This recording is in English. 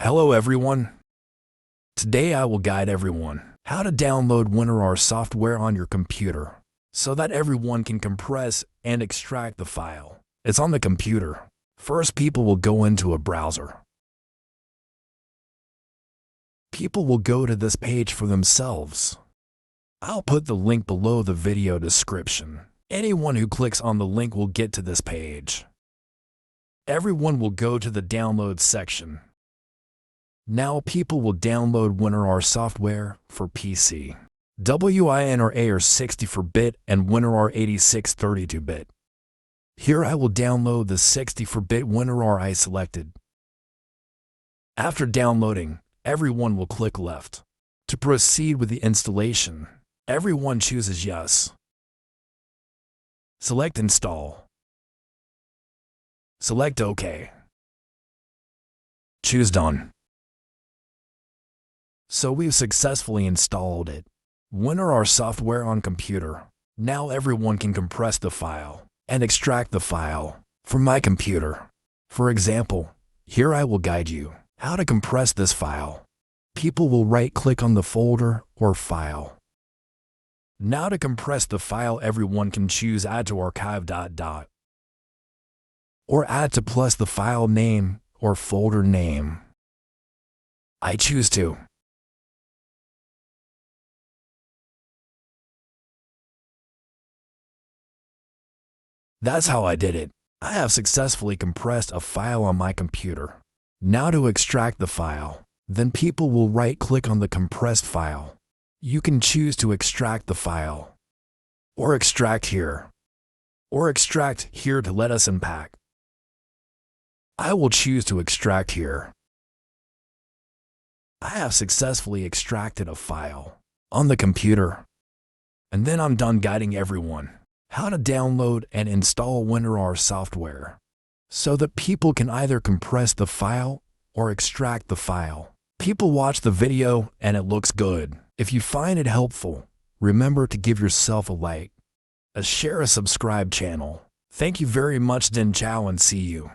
Hello everyone. Today I will guide everyone how to download winrar software on your computer so that everyone can compress and extract the file. It's on the computer. First, people will go into a browser. People will go to this page for themselves. I'll put the link below the video description. Anyone who clicks on the link will get to this page. Everyone will go to the download section. Now people will download winrar software for PC. winrar are 64-bit and winrar 86 32-bit. Here I will download the 64-bit winrar I selected. After downloading, everyone will click left. To proceed with the installation, everyone chooses yes. Select install. Select OK. Choose done. So we've successfully installed it. winrar software on computer. Now everyone can compress the file and extract the file from my computer. For example, here I will guide you how to compress this file. People will right-click on the folder or file. Now to compress the file, everyone can choose add to archive ... or add to plus the file name or folder name. I choose to. That's how I did it. I have successfully compressed a file on my computer. Now to extract the file, then people will right-click on the compressed file. You can choose to extract the file, or extract here, or extract here to let us unpack. I will choose to extract here. I have successfully extracted a file on the computer. And then I'm done guiding everyone how to download and install winrar software so that people can either compress the file or extract the file. People watch the video and it looks good. If you find it helpful, remember to give yourself a like, share, a subscribe channel. Thank you very much. Then ciao and see you.